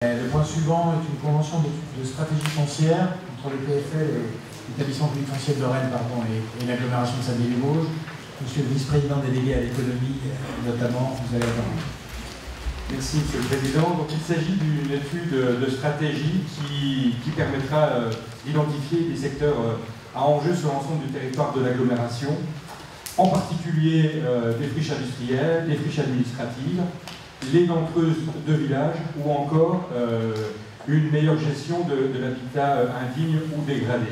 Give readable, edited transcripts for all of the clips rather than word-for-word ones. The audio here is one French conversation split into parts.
Le point suivant est une convention de stratégie foncière entre le PFL et l'établissement public foncier de Lorraine et l'agglomération de Saint-Dié-les-Vosges. Monsieur le vice-président délégué à l'économie, notamment, vous allez attendre. Merci, Monsieur le Président. Donc, il s'agit d'une étude de stratégie qui permettra d'identifier des secteurs à enjeu sur l'ensemble du territoire de l'agglomération, en particulier des friches industrielles, des friches administratives, les dents creuses de villages ou encore une meilleure gestion de l'habitat indigne ou dégradé.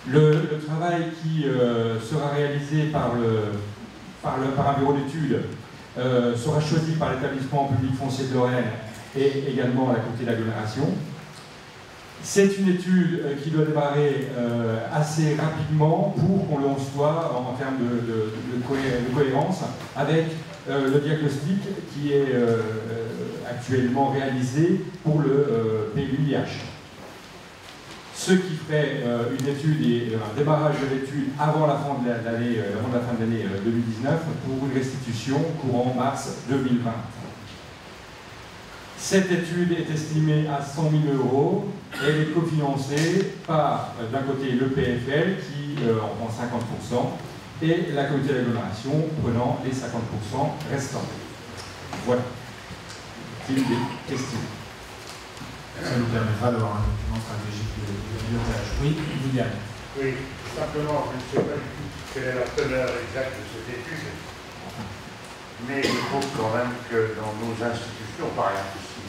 Le travail qui sera réalisé par un bureau d'études sera choisi par l'établissement public foncier de Lorraine et également la communauté d'agglomération. C'est une étude qui doit démarrer assez rapidement pour qu'on le soit en termes de cohérence avec le diagnostic qui est actuellement réalisé pour le PLUIH. Ce qui ferait une étude et un démarrage de l'étude avant la fin de l'année 2019 pour une restitution courant mars 2020. Cette étude est estimée à 100 000 €. Elle est cofinancée par, d'un côté, le PFL qui en prend 50% et la communauté d'agglomération prenant les 50% restants. Voilà. Est-il des questions? Ça nous permettra d'avoir un document stratégique de pilotage. Oui, William. Oui, simplement, je ne sais pas du tout quelle est la teneur exacte de cette étude, mais il faut quand même que dans nos institutions, par exemple ici,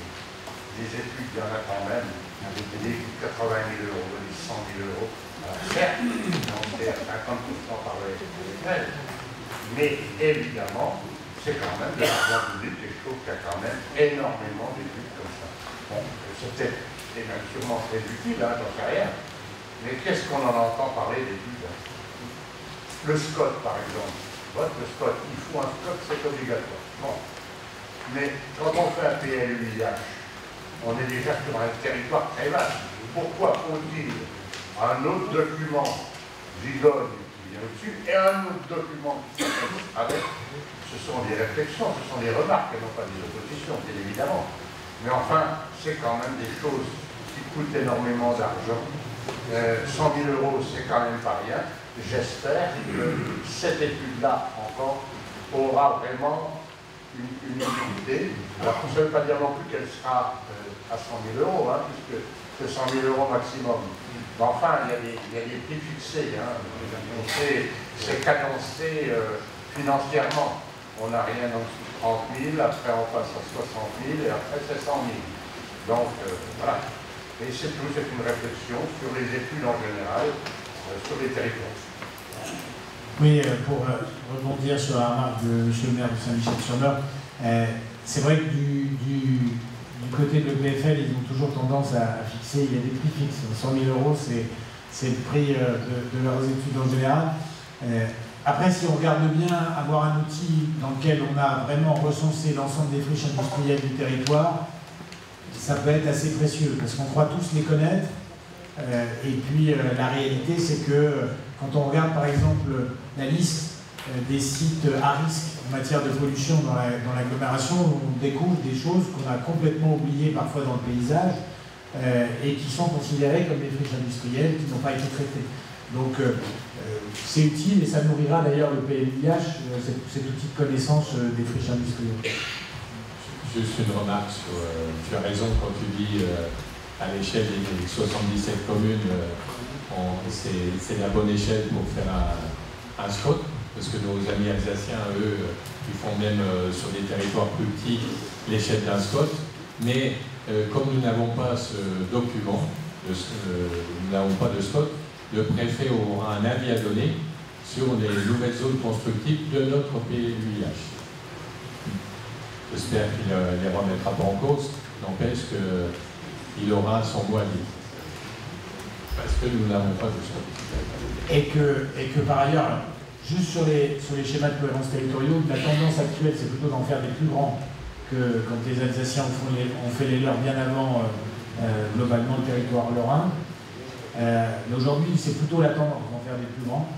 les études, il y en a quand même, avec des 80 000 €, des 100 000 €. Alors certes, on est à 50% par le PFL, mais évidemment, c'est quand même de l'argent public, et je trouve qu'il y a quand même énormément d'études comme ça. Bon, c'est peut-être, et même sûrement très utile, hein, j'en sais rien, mais qu'est-ce qu'on en entend parler d'études? Le SCOT, par exemple. Le SCOT, il faut un SCOT, c'est obligatoire. Bon. Mais quand on fait un PLUIH, on est déjà sur un territoire très vaste. Pourquoi faut-il un autre document gigogne qui vient au-dessus et un autre document qui vient avec? Ce sont des réflexions, ce sont des remarques et non pas des oppositions, bien évidemment. Mais enfin, c'est quand même des choses qui coûtent énormément d'argent. 100 000 €, c'est quand même pas rien. J'espère que cette étude-là, encore, aura vraiment une utilité. Alors, ça ne veut pas dire non plus qu'elle sera à 100 000 €, hein, puisque c'est 100 000 € maximum. Mais enfin, il y a des prix fixés. Hein. C'est cadencé financièrement. On n'a rien en dessous de 30 000, après on passe à 60 000 et après c'est 100 000. Donc voilà. Et c'est tout, c'est une réflexion sur les études en général, sur les territoires. Oui, pour rebondir sur la remarque de M. le maire de Saint-Michel-sur-Meurthe, c'est vrai que du côté de l'EPFL, ils ont toujours tendance à fixer, il y a des prix fixes. 100 000 €, c'est le prix de leurs études en général. Après, si on regarde bien, avoir un outil dans lequel on a vraiment recensé l'ensemble des friches industrielles du territoire, ça peut être assez précieux, parce qu'on croit tous les connaître. Et puis, la réalité, c'est que quand on regarde, par exemple, la liste des sites à risque en matière de pollution dans l'agglomération, on découvre des choses qu'on a complètement oubliées parfois dans le paysage et qui sont considérées comme des friches industrielles qui n'ont pas été traitées. Donc, c'est utile et ça nourrira d'ailleurs le PLUIH, cet outil de connaissance des friches industrielles. Juste une remarque sur, tu as raison quand tu dis à l'échelle des 77 communes, c'est la bonne échelle pour faire un SCOT, parce que nos amis alsaciens, eux, ils font même sur des territoires plus petits l'échelle d'un SCOT, mais comme nous n'avons pas ce document, nous n'avons pas de SCOT, le préfet aura un avis à donner sur les nouvelles zones constructives de notre PLUIH. J'espère qu'il ne les remettra pas en cause, n'empêche qu'il aura son mot à dire. Parce que nous n'avons pas de SCOT. Et que par ailleurs, juste sur les schémas de cohérence territoriaux, la tendance actuelle, c'est plutôt d'en faire des plus grands que quand les Alsaciens ont fait les leurs bien avant globalement le territoire lorrain. Mais aujourd'hui, c'est plutôt la tendance d'en faire des plus grands.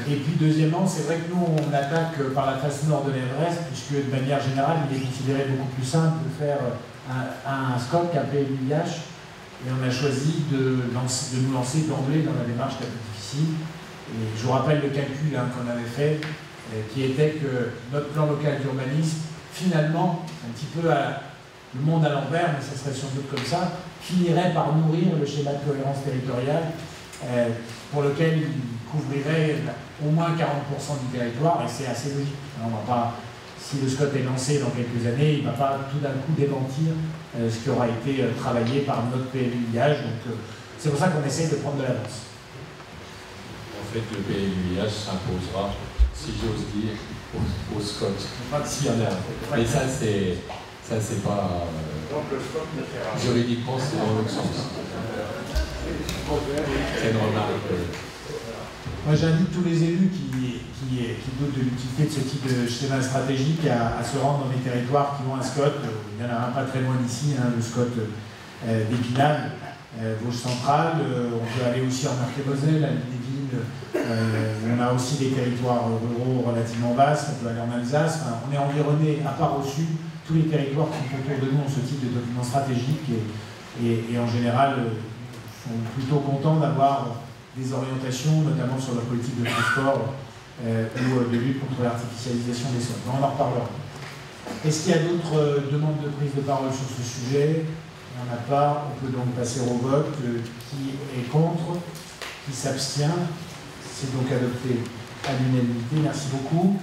Et puis deuxièmement, c'est vrai que nous, on attaque par la face nord de l'Everest, puisque de manière générale, il est considéré beaucoup plus simple de faire un SCOT qu'un PLUIH, et on a choisi de nous lancer d'emblée dans la démarche la plus difficile. Et je vous rappelle le calcul qu'on avait fait, qui était que notre plan local d'urbanisme, finalement, un petit peu le monde à l'envers, mais ça serait sans doute comme ça, finirait par nourrir le schéma de cohérence territoriale, pour lequel il couvrirait au moins 40% du territoire, et c'est assez logique. On va pas, si le SCOT est lancé dans quelques années, il ne va pas tout d'un coup démentir ce qui aura été travaillé par notre PLUIH. Donc c'est pour ça qu'on essaye de prendre de l'avance. En fait, le PLUIH s'imposera, si j'ose dire, au SCOT. S'il y en a. Mais ça, c'est pas... Donc le SCOT ne sert à rien. Juridiquement, c'est dans l'autre sens. C'est une remarque. Moi, j'invite tous les élus qui doutent de l'utilité de ce type de schéma stratégique à se rendre dans des territoires qui ont un SCOT. Il y en a un pas très loin d'ici, le SCOT d'Épinal, Vosges centrale. On peut aller aussi en Meurthe-et-Moselle, à l'île des Villes. On a aussi des territoires ruraux relativement vastes. On peut aller en Alsace. Enfin, on est environné, à part au sud, tous les territoires qui sont autour de nous ont ce type de document stratégique et en général sont plutôt contents d'avoir des orientations, notamment sur la politique de transport ou de lutte contre l'artificialisation des sols. On en reparlera. Est-ce qu'il y a d'autres demandes de prise de parole sur ce sujet? Il n'y en a pas. On peut donc passer au vote. Qui est contre? Qui s'abstient? C'est donc adopté à l'unanimité. Merci beaucoup.